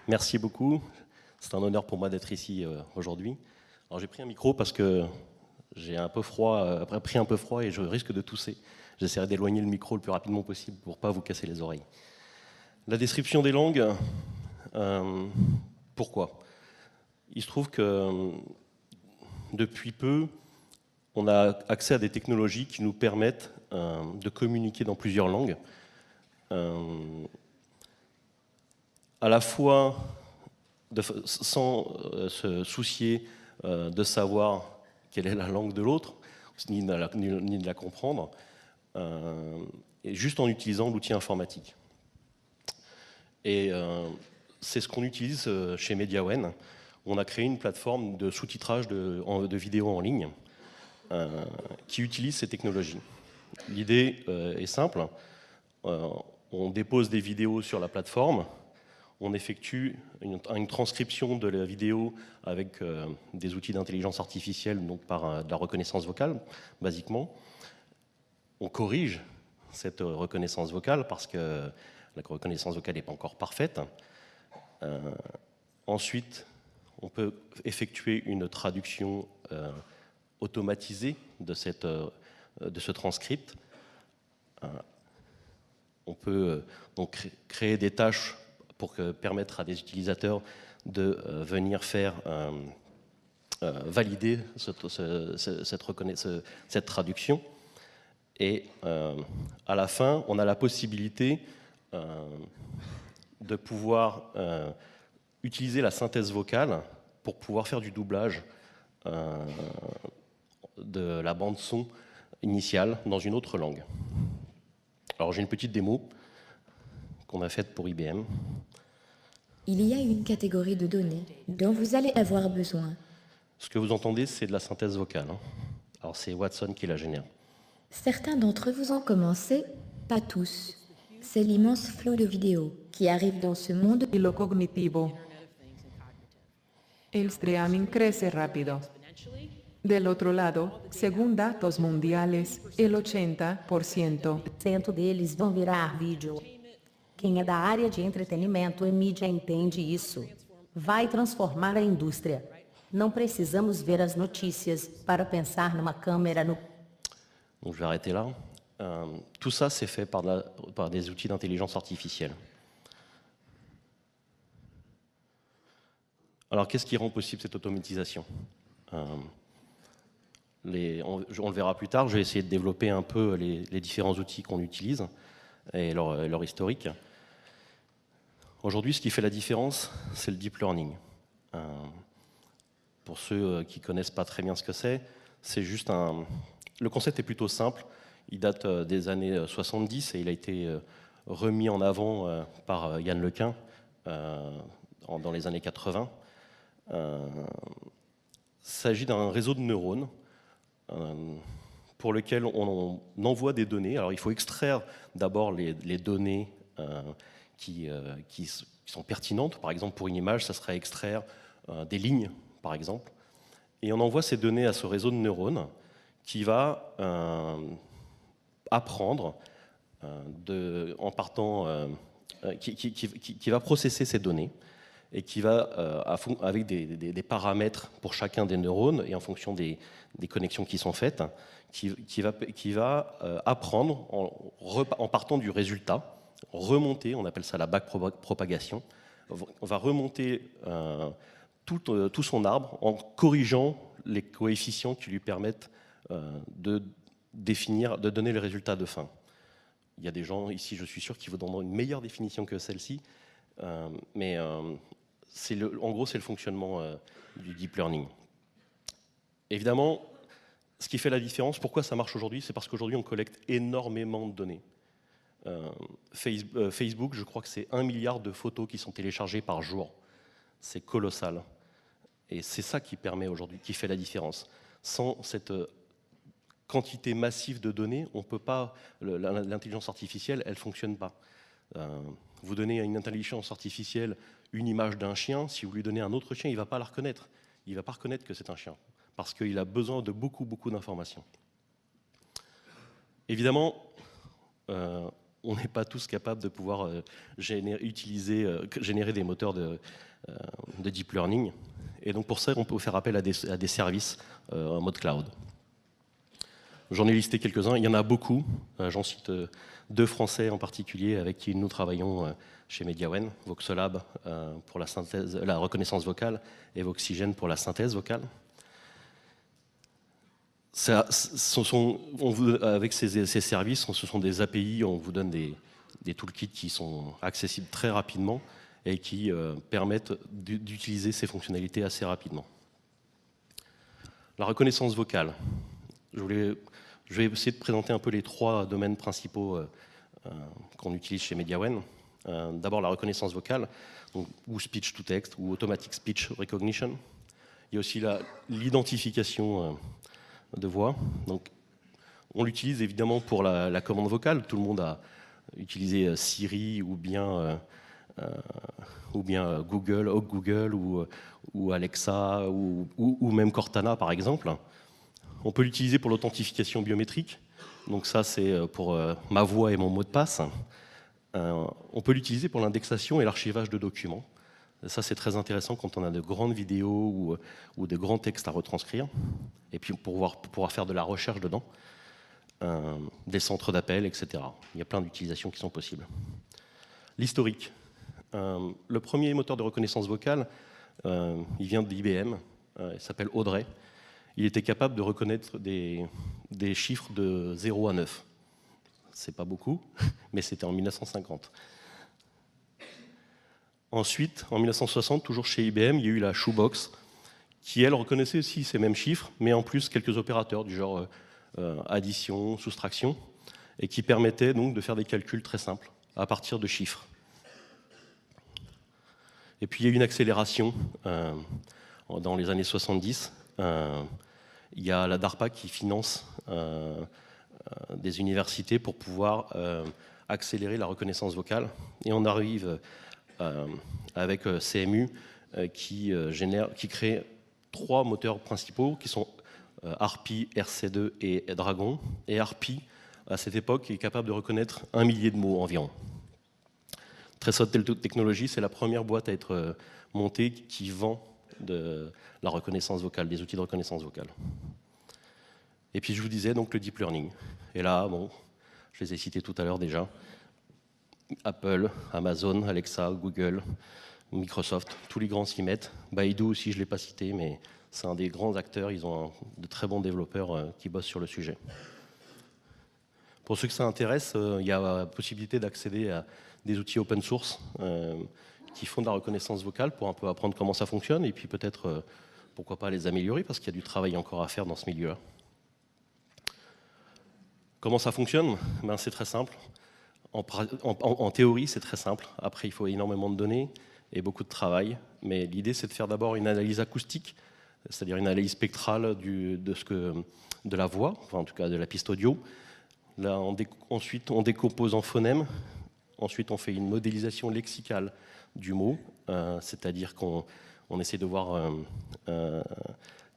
Merci beaucoup. C'est un honneur pour moi d'être ici aujourd'hui. Alors j'ai pris un micro parce que j'ai un peu froid, pris un peu froid et je risque de tousser. J'essaierai d'éloigner le micro le plus rapidement possible pour ne pas vous casser les oreilles. La description des langues, pourquoi? Il se trouve que depuis peu, on a accès à des technologies qui nous permettent de communiquer dans plusieurs langues, à la fois sans se soucier de savoir quelle est la langue de l'autre, ni de la comprendre, et juste en utilisant l'outil informatique. Et c'est ce qu'on utilise chez Mediawen. On a créé une plateforme de sous-titrage de vidéos en ligne qui utilise ces technologies. L'idée est simple. On dépose des vidéos sur la plateforme, on effectue une transcription de la vidéo avec des outils d'intelligence artificielle, donc par de la reconnaissance vocale, basiquement. On corrige cette reconnaissance vocale parce que la reconnaissance vocale n'est pas encore parfaite. Ensuite, on peut effectuer une traduction automatisée de ce transcript. On peut donc créer des tâches pour permettre à des utilisateurs de venir faire valider cette traduction. Et à la fin, on a la possibilité de pouvoir utiliser la synthèse vocale pour pouvoir faire du doublage de la bande son initiale dans une autre langue. Alors j'ai une petite démo qu'on a faite pour IBM. Il y a une catégorie de données dont vous allez avoir besoin. Ce que vous entendez, c'est de la synthèse vocale. Alors c'est Watson qui la génère. Certains d'entre vous ont commencé, pas tous. C'est l'immense flot de vidéos qui arrive dans ce monde. Y lo cognitivo. El streaming crece rápido. Del otro lado, según datos mundiales, el 80% deles vão virar vídeo. Quem é da área de entretenimento e mídia entende isso. Vai transformar a indústria. Não precisamos ver as notícias para pensar numa câmera no... Donc je vais arrêter là. Tout ça, c'est fait par des outils d'intelligence artificielle. Alors, qu'est-ce qui rend possible cette automatisation? On le verra plus tard, je vais essayer de développer un peu les différents outils qu'on utilise et leur historique. Aujourd'hui, ce qui fait la différence, c'est le deep learning. Pour ceux qui ne connaissent pas très bien ce que c'est juste un... Le concept est plutôt simple, il date des années 70 et il a été remis en avant par Yann Lequin dans les années 80. Il s'agit d'un réseau de neurones pour lequel on envoie des données. Alors il faut extraire d'abord les données qui sont pertinentes. Par exemple, pour une image, ça serait extraire des lignes, par exemple. Et on envoie ces données à ce réseau de neurones qui va apprendre qui va processer ces données et qui va, avec des paramètres pour chacun des neurones et en fonction des connexions qui sont faites, qui va apprendre en partant du résultat, remonter, on appelle ça la backpropagation, on va remonter tout son arbre en corrigeant les coefficients qui lui permettent de donner le résultat de fin. Il y a des gens ici, je suis sûr, qui vous donneront une meilleure définition que celle-ci, mais en gros, c'est le fonctionnement du deep learning. Évidemment, ce qui fait la différence, pourquoi ça marche aujourd'hui, c'est parce qu'aujourd'hui, on collecte énormément de données. Facebook, je crois que c'est 1 milliard de photos qui sont téléchargées par jour. C'est colossal. Et c'est ça qui permet aujourd'hui, qui fait la différence. Sans cette quantité massive de données, on peut pas. L'intelligence artificielle, elle fonctionne pas. Vous donnez à une intelligence artificielle une image d'un chien, si vous lui donnez un autre chien, il ne va pas la reconnaître. Il ne va pas reconnaître que c'est un chien, parce qu'il a besoin de beaucoup d'informations. Évidemment, on n'est pas tous capables de pouvoir générer des moteurs de deep learning. Et donc pour ça, on peut faire appel à des services en mode cloud. J'en ai listé quelques-uns, il y en a beaucoup. J'en cite 2 Français en particulier avec qui nous travaillons chez Mediawen, Voxelab pour la reconnaissance vocale et Voxygen pour la synthèse vocale. Avec ces services, ce sont des API, on vous donne des toolkits qui sont accessibles très rapidement et qui permettent d'utiliser ces fonctionnalités assez rapidement. La reconnaissance vocale. Je vais essayer de présenter un peu les 3 domaines principaux qu'on utilise chez Mediawen. D'abord la reconnaissance vocale, donc, ou speech to text, ou automatic speech recognition. Il y a aussi l'identification de voix. Donc, on l'utilise évidemment pour la commande vocale. Tout le monde a utilisé Siri ou bien Google ou Alexa ou même Cortana par exemple. On peut l'utiliser pour l'authentification biométrique. Donc ça, c'est pour ma voix et mon mot de passe. On peut l'utiliser pour l'indexation et l'archivage de documents. Ça, c'est très intéressant quand on a de grandes vidéos ou de grands textes à retranscrire. Et puis pour pouvoir faire de la recherche dedans, des centres d'appel, etc. Il y a plein d'utilisations qui sont possibles. L'historique. Le premier moteur de reconnaissance vocale, il vient d'IBM. Il s'appelle Audrey. Il était capable de reconnaître des chiffres de 0 à 9. C'est pas beaucoup, mais c'était en 1950. Ensuite, en 1960, toujours chez IBM, il y a eu la Shoebox, qui, elle, reconnaissait aussi ces mêmes chiffres, mais en plus quelques opérateurs du genre addition, soustraction, et qui permettaient donc de faire des calculs très simples à partir de chiffres. Et puis il y a eu une accélération dans les années 70. Il y a la DARPA qui finance des universités pour pouvoir accélérer la reconnaissance vocale. Et on arrive avec CMU qui crée 3 moteurs principaux qui sont Harpy, RC2 et Dragon. Et Harpy, à cette époque, est capable de reconnaître 1 millier de mots environ. Tresot Technologies, c'est la première boîte à être montée qui vend de la reconnaissance vocale, des outils de reconnaissance vocale. Et puis je vous disais donc le deep learning. Et là, bon, je les ai cités tout à l'heure déjà. Apple, Amazon, Alexa, Google, Microsoft, tous les grands s'y mettent. Baidu aussi, je ne l'ai pas cité, mais c'est un des grands acteurs. Ils ont de très bons développeurs qui bossent sur le sujet. Pour ceux que ça intéresse, il y a la possibilité d'accéder à des outils open source qui font de la reconnaissance vocale pour un peu apprendre comment ça fonctionne et puis peut-être, pourquoi pas, les améliorer parce qu'il y a du travail encore à faire dans ce milieu-là. Comment ça fonctionne? Ben, c'est très simple. En théorie, c'est très simple. Après, il faut énormément de données et beaucoup de travail. Mais l'idée, c'est de faire d'abord une analyse acoustique, c'est-à-dire une analyse spectrale de la voix, enfin, en tout cas de la piste audio. Là, ensuite, on décompose en phonèmes. Ensuite, on fait une modélisation lexicale du mot, c'est-à-dire qu'on essaie de voir à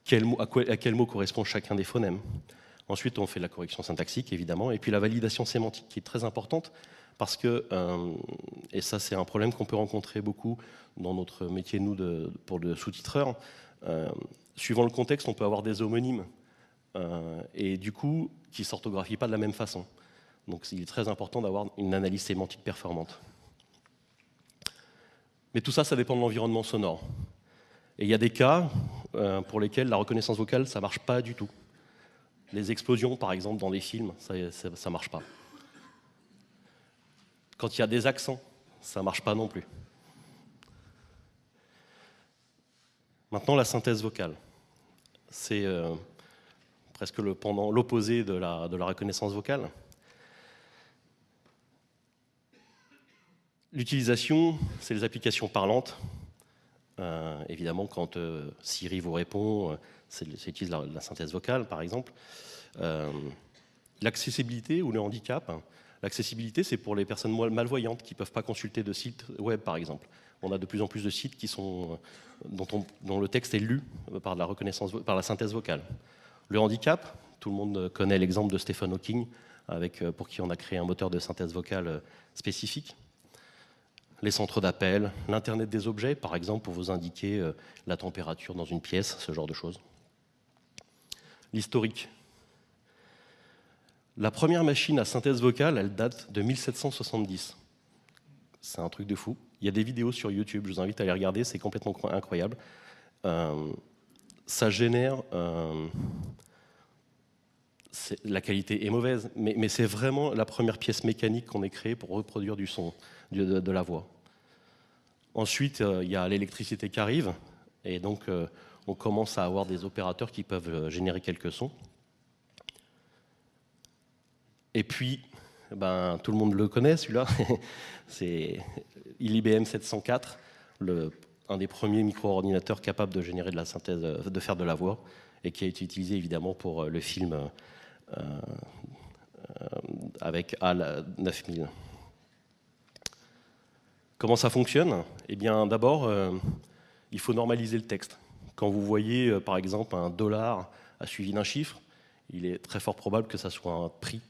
quel mot correspond chacun des phonèmes. Ensuite, on fait la correction syntaxique, évidemment, et puis la validation sémantique, qui est très importante, parce que, et ça c'est un problème qu'on peut rencontrer beaucoup dans notre métier, nous, pour le sous-titreur, suivant le contexte, on peut avoir des homonymes, et du coup, qui ne s'orthographient pas de la même façon. Donc il est très important d'avoir une analyse sémantique performante. Mais tout ça, ça dépend de l'environnement sonore. Et il y a des cas pour lesquels la reconnaissance vocale, ça ne marche pas du tout. Les explosions, par exemple, dans des films, ça ne marche pas. Quand il y a des accents, ça ne marche pas non plus. Maintenant, la synthèse vocale. C'est presque l'opposé de la reconnaissance vocale. L'utilisation, c'est les applications parlantes. Évidemment, quand Siri vous répond, c'est utilise la synthèse vocale, par exemple. L'accessibilité ou le handicap. L'accessibilité, c'est pour les personnes malvoyantes qui ne peuvent pas consulter de sites web, par exemple. On a de plus en plus de sites dont le texte est lu par la synthèse vocale. Le handicap, tout le monde connaît l'exemple de Stephen Hawking pour qui on a créé un moteur de synthèse vocale spécifique. Les centres d'appel, l'Internet des objets, par exemple, pour vous indiquer la température dans une pièce, ce genre de choses. L'historique. La première machine à synthèse vocale, elle date de 1770. C'est un truc de fou. Il y a des vidéos sur YouTube, je vous invite à les regarder, c'est complètement incroyable. Ça génère... la qualité est mauvaise, mais c'est vraiment la première pièce mécanique qu'on ait créée pour reproduire du son, de la voix. Ensuite, il y a l'électricité qui arrive, et donc on commence à avoir des opérateurs qui peuvent générer quelques sons. Et puis, tout le monde le connaît, celui-là, c'est l'IBM 704, un des premiers micro-ordinateurs capables de générer de la synthèse, de faire de la voix, et qui a été utilisé évidemment pour le film avec HAL 9000. Comment ça fonctionne? Eh bien, d'abord, il faut normaliser le texte. Quand vous voyez, par exemple, un dollar suivi d'un chiffre, il est très fort probable que ça soit un prix.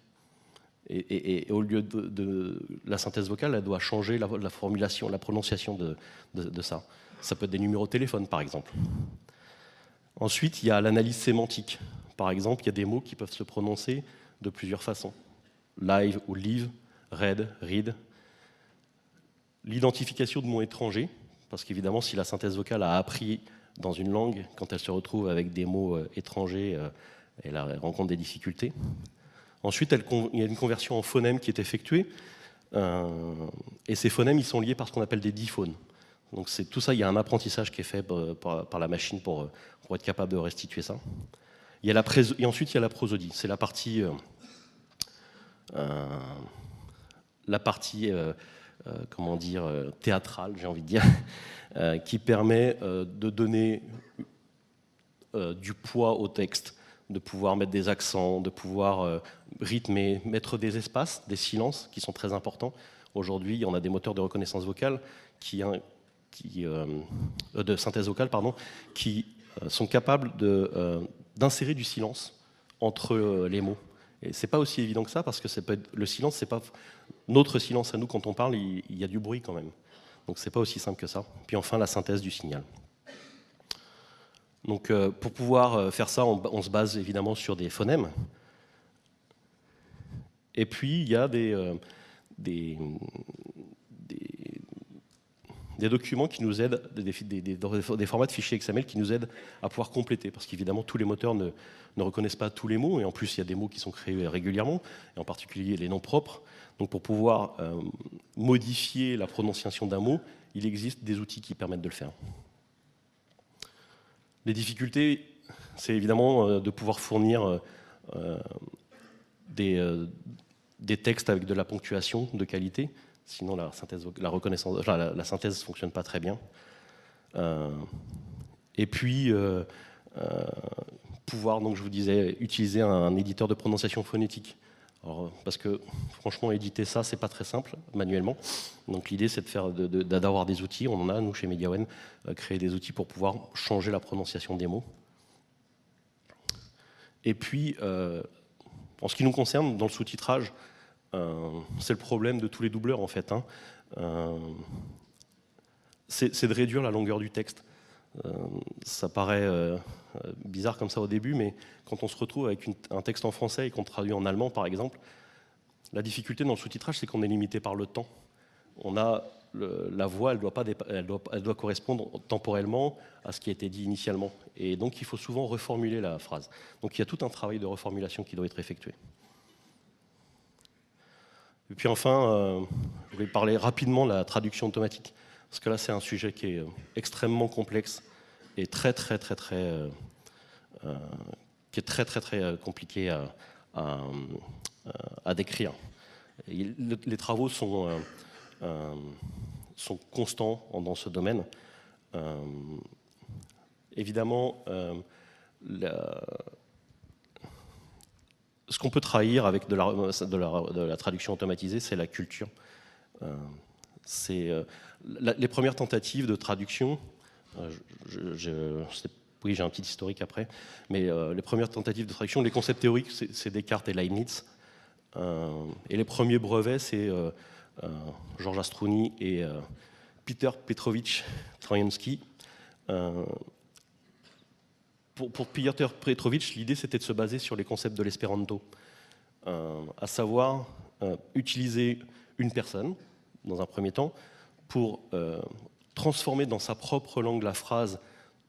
Et au lieu de la synthèse vocale, elle doit changer la formulation, la prononciation de ça. Ça peut être des numéros de téléphone, par exemple. Ensuite, il y a l'analyse sémantique. Par exemple, il y a des mots qui peuvent se prononcer de plusieurs façons. Live ou live, read, read. L'identification de mots étrangers, parce qu'évidemment, si la synthèse vocale a appris dans une langue, quand elle se retrouve avec des mots étrangers, elle rencontre des difficultés. Ensuite, il y a une conversion en phonèmes qui est effectuée, et ces phonèmes, ils sont liés par ce qu'on appelle des diphones. Donc tout ça, il y a un apprentissage qui est fait par la machine pour être capable de restituer ça. Et ensuite, il y a la prosodie. C'est la partie comment dire, théâtrale, j'ai envie de dire, qui permet de donner du poids au texte, de pouvoir mettre des accents, de pouvoir rythmer, mettre des espaces, des silences qui sont très importants. Aujourd'hui, on a des moteurs de reconnaissance vocale de synthèse vocale, pardon, qui sont capables d'insérer du silence entre les mots. Et c'est pas aussi évident que ça, parce que le silence, c'est pas notre silence à nous quand on parle, il y a du bruit quand même. Donc c'est pas aussi simple que ça. Puis enfin, la synthèse du signal. Donc pour pouvoir faire ça, on se base évidemment sur des phonèmes. Et puis il y a des documents qui nous aident, des formats de fichiers XML qui nous aident à pouvoir compléter, parce qu'évidemment tous les moteurs ne reconnaissent pas tous les mots, et en plus il y a des mots qui sont créés régulièrement, et en particulier les noms propres. Donc pour pouvoir modifier la prononciation d'un mot, il existe des outils qui permettent de le faire. Les difficultés, c'est évidemment de pouvoir fournir des textes avec de la ponctuation de qualité, sinon la synthèse ne fonctionne pas très bien. Et puis, pouvoir, donc, je vous disais, utiliser un éditeur de prononciation phonétique. Alors, parce que franchement, éditer ça, c'est pas très simple manuellement. Donc l'idée, c'est d'avoir des outils. On en a, nous, chez Mediawen, créé des outils pour pouvoir changer la prononciation des mots. Et puis, en ce qui nous concerne, dans le sous-titrage, c'est le problème de tous les doubleurs, en fait. C'est de réduire la longueur du texte. Ça paraît bizarre comme ça au début, mais quand on se retrouve avec un texte en français et qu'on traduit en allemand, par exemple, la difficulté dans le sous-titrage, c'est qu'on est limité par le temps. La voix, elle doit correspondre temporellement à ce qui a été dit initialement. Et donc, il faut souvent reformuler la phrase. Donc, il y a tout un travail de reformulation qui doit être effectué. Et puis enfin, je voulais parler rapidement de la traduction automatique. Parce que là, c'est un sujet qui est extrêmement complexe et qui est très compliqué à décrire. Et les travaux sont constants dans ce domaine. Évidemment, ce qu'on peut trahir avec de la traduction automatisée, c'est la culture. Les premières tentatives de traduction, oui, j'ai un petit historique après, mais les premières tentatives de traduction, les concepts théoriques, c'est Descartes et Leibniz. Et les premiers brevets, c'est Georges Astrouni et Peter Petrovich Troyansky. Pour Peter Petrovich, l'idée c'était de se baser sur les concepts de l'espéranto, à savoir utiliser une personne, dans un premier temps, pour transformer dans sa propre langue la phrase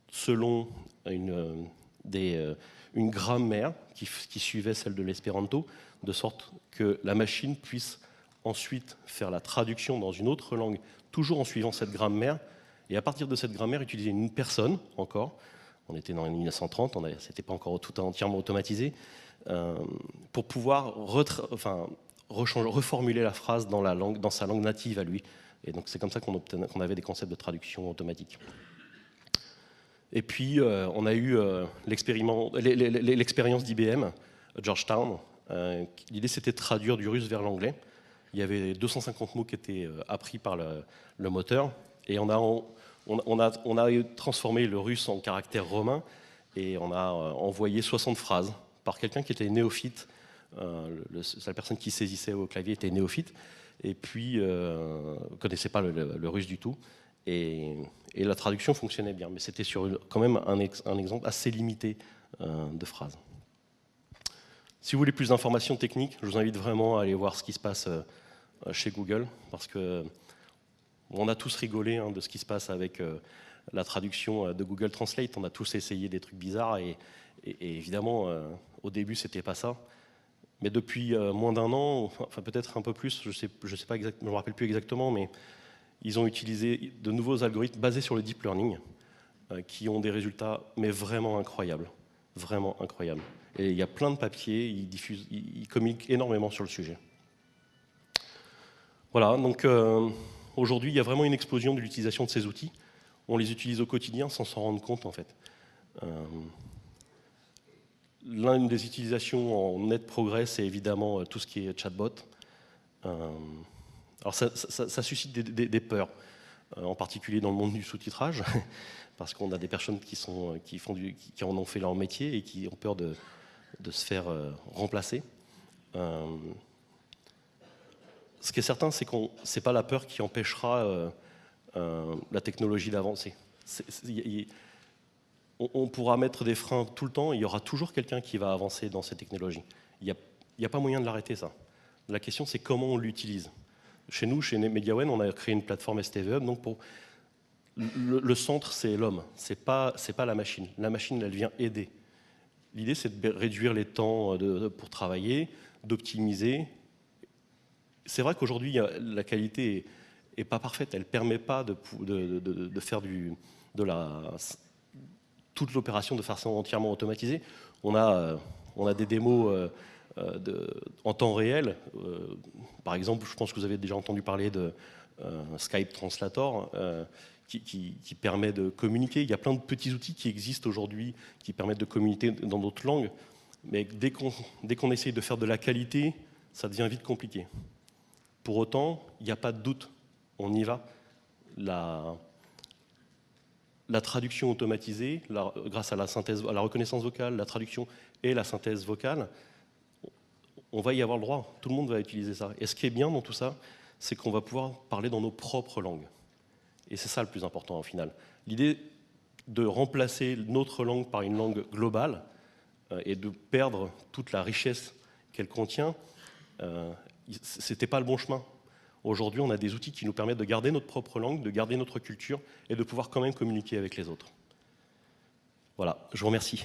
selon une grammaire qui suivait celle de l'espéranto, de sorte que la machine puisse ensuite faire la traduction dans une autre langue, toujours en suivant cette grammaire, et à partir de cette grammaire, utiliser une personne, encore, on était dans les 1930, c'était pas encore tout entièrement automatisé, pour pouvoir reformuler la phrase dans sa langue native à lui. Et donc c'est comme ça qu'on avait des concepts de traduction automatique. Et puis on a eu l'expérience d'IBM, Georgetown. L'idée c'était de traduire du russe vers l'anglais. Il y avait 250 mots qui étaient appris par le moteur, et on a transformé le russe en caractère romain, et on a envoyé 60 phrases par quelqu'un qui était néophyte. La personne qui saisissait au clavier était néophyte, et puis ne connaissait pas le russe du tout. Et la traduction fonctionnait bien, mais c'était sur quand même un exemple assez limité de phrases. Si vous voulez plus d'informations techniques, je vous invite vraiment à aller voir ce qui se passe chez Google, parce que on a tous rigolé de ce qui se passe avec la traduction de Google Translate. On a tous essayé des trucs bizarres, et évidemment, au début, c'était pas ça. Mais depuis moins d'un an, enfin peut-être un peu plus, je sais pas exactement, je me rappelle plus exactement, mais ils ont utilisé de nouveaux algorithmes basés sur le deep learning qui ont des résultats mais vraiment incroyables, vraiment incroyables. Et il y a plein de papiers, ils communiquent énormément sur le sujet. Voilà, donc aujourd'hui, il y a vraiment une explosion de l'utilisation de ces outils. On les utilise au quotidien sans s'en rendre compte, en fait. L'une des utilisations en net progrès, c'est évidemment tout ce qui est chatbot. Alors ça suscite des peurs, en particulier dans le monde du sous-titrage, parce qu'on a des personnes qui en ont fait leur métier et qui ont peur de se faire remplacer. Ce qui est certain, c'est que ce n'est pas la peur qui empêchera la technologie d'avancer. On pourra mettre des freins tout le temps, il y aura toujours quelqu'un qui va avancer dans ces technologies. Il n'y a pas moyen de l'arrêter, ça. La question, c'est comment on l'utilise. Chez nous, chez Mediawen, on a créé une plateforme STV Hub, donc le centre, c'est l'homme, c'est pas la machine. La machine, elle vient aider. L'idée, c'est de réduire les temps pour travailler, d'optimiser. C'est vrai qu'aujourd'hui, la qualité n'est pas parfaite, elle ne permet pas de faire toute l'opération de façon entièrement automatisée. On a des démos en temps réel. Par exemple, je pense que vous avez déjà entendu parler de Skype Translator, qui permet de communiquer. Il y a plein de petits outils qui existent aujourd'hui qui permettent de communiquer dans d'autres langues, mais dès qu'on essaye de faire de la qualité, ça devient vite compliqué. Pour autant, il n'y a pas de doute, on y va. La traduction automatisée, grâce à la reconnaissance vocale, la traduction et la synthèse vocale, on va y avoir le droit, tout le monde va utiliser ça. Et ce qui est bien dans tout ça, c'est qu'on va pouvoir parler dans nos propres langues. Et c'est ça le plus important au final. L'idée de remplacer notre langue par une langue globale et de perdre toute la richesse qu'elle contient, c'était pas le bon chemin. Aujourd'hui, on a des outils qui nous permettent de garder notre propre langue, de garder notre culture et de pouvoir quand même communiquer avec les autres. Voilà, je vous remercie.